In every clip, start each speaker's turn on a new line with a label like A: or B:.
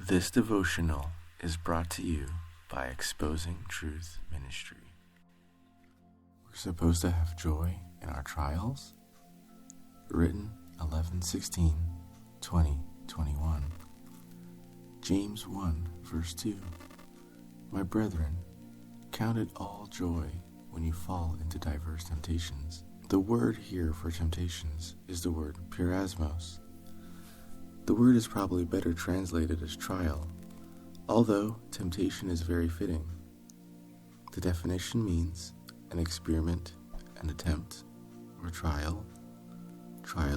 A: This devotional is brought to you by Exposing Truth Ministry. We're supposed to have joy in our trials. Written 11/16/2021. James 1 verse 2. My brethren, count it all joy when you fall into diverse temptations. The word here for temptations is the word pyrasmos. The word is probably better translated as trial, although temptation is very fitting. The definition means an experiment, an attempt, or trial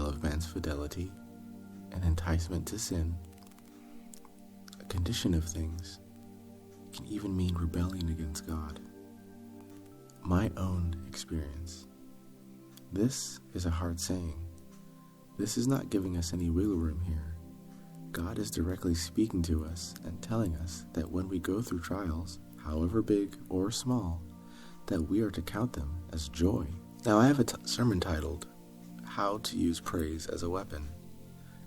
A: of man's fidelity, an enticement to sin, a condition of things. It can even mean rebellion against God. My own experience. This is a hard saying. This is not giving us any wiggle room here. God is directly speaking to us and telling us that when we go through trials, however big or small, that we are to count them as joy. Now I have a sermon titled, How to Use Praise as a Weapon.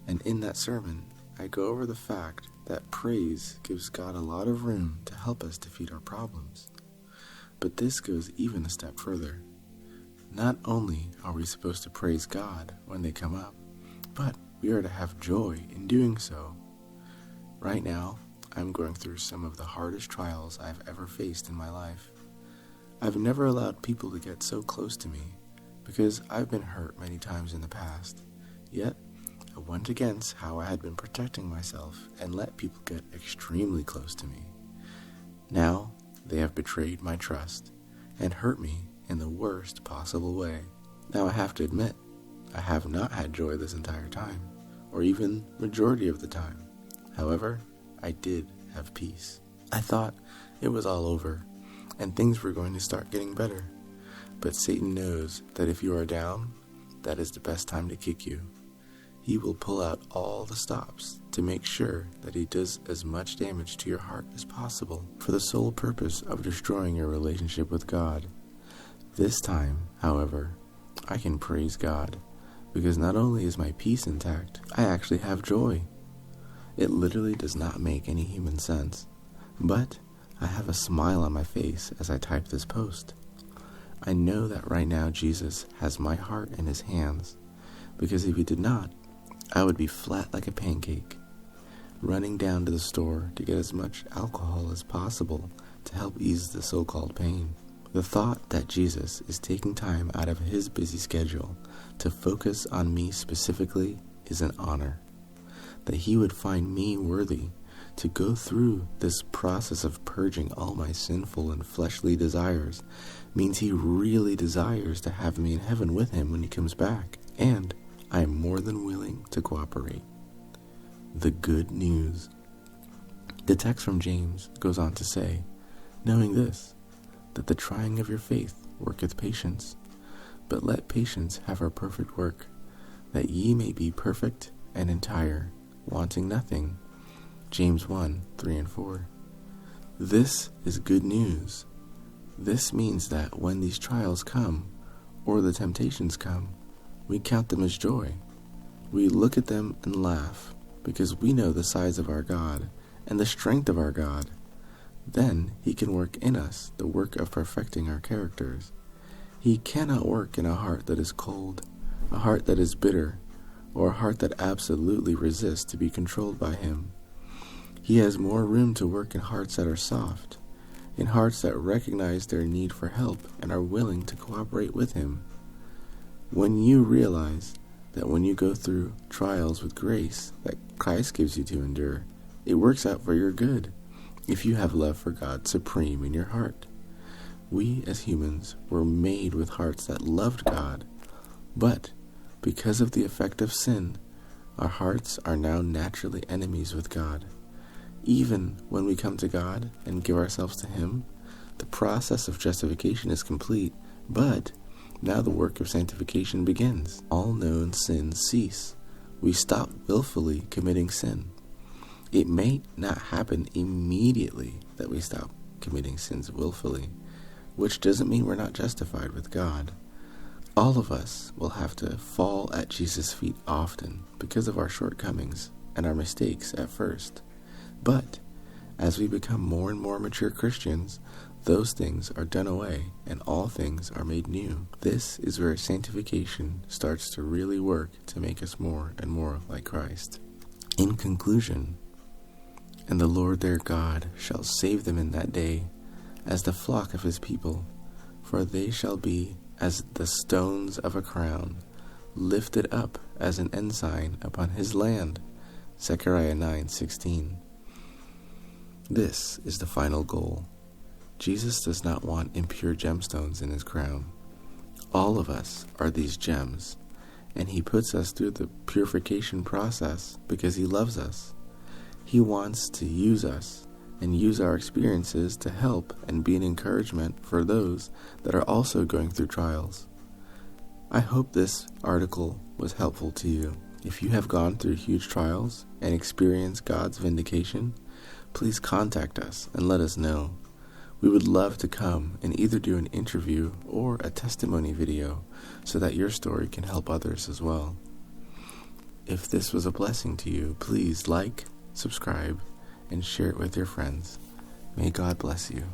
A: And in that sermon, I go over the fact that praise gives God a lot of room to help us defeat our problems. But this goes even a step further. Not only are we supposed to praise God when they come up, but we are to have joy in doing so. Right now, I'm going through some of the hardest trials I've ever faced in my life. I've never allowed people to get so close to me because I've been hurt many times in the past. Yet, I went against how I had been protecting myself and let people get extremely close to me. Now, they have betrayed my trust and hurt me in the worst possible way. Now, I have to admit, I have not had joy this entire time, or even majority of the time. However, I did have peace. I thought it was all over, and things were going to start getting better. But Satan knows that if you are down, that is the best time to kick you. He will pull out all the stops to make sure that he does as much damage to your heart as possible for the sole purpose of destroying your relationship with God. This time, however, I can praise God because not only is my peace intact, I actually have joy. It literally does not make any human sense, but I have a smile on my face as I type this post. I know that right now Jesus has my heart in his hands, because if he did not, I would be flat like a pancake, running down to the store to get as much alcohol as possible to help ease the so-called pain. The thought that Jesus is taking time out of his busy schedule to focus on me specifically is an honor. That he would find me worthy to go through this process of purging all my sinful and fleshly desires means he really desires to have me in heaven with him when he comes back. And I am more than willing to cooperate. The good news. The text from James goes on to say, knowing this, that the trying of your faith worketh patience. But let patience have her perfect work, that ye may be perfect and entire, wanting nothing. James 1:3-4. This is good news. This means that when these trials come, or the temptations come, we count them as joy. We look at them and laugh, because we know the size of our God and the strength of our God. Then he can work in us the work of perfecting our characters. He cannot work in a heart that is cold, a heart that is bitter, or a heart that absolutely resists to be controlled by him. He has more room to work in hearts that are soft, in hearts that recognize their need for help and are willing to cooperate with him. When you realize that when you go through trials with grace that Christ gives you to endure, it works out for your good. If you have love for God supreme in your heart. We as humans were made with hearts that loved God, but because of the effect of sin, our hearts are now naturally enemies with God. Even when we come to God and give ourselves to him, the process of justification is complete, but now the work of sanctification begins. All known sins cease. We stop willfully committing sin. It may not happen immediately that we stop committing sins willfully, which doesn't mean we're not justified with God. All of us will have to fall at Jesus' feet often because of our shortcomings and our mistakes at first. But as we become more and more mature Christians, those things are done away and all things are made new. This is where sanctification starts to really work to make us more and more like Christ. In conclusion, and the Lord their God shall save them in that day as the flock of his people, for they shall be as the stones of a crown, lifted up as an ensign upon his land. Zechariah 9:16. This is the final goal. Jesus does not want impure gemstones in his crown. All of us are these gems, and he puts us through the purification process because he loves us. He wants to use us and use our experiences to help and be an encouragement for those that are also going through trials. I hope this article was helpful to you. If you have gone through huge trials and experienced God's vindication, please contact us and let us know. We would love to come and either do an interview or a testimony video so that your story can help others as well. If this was a blessing to you, please like, subscribe, and share it with your friends. May God bless you.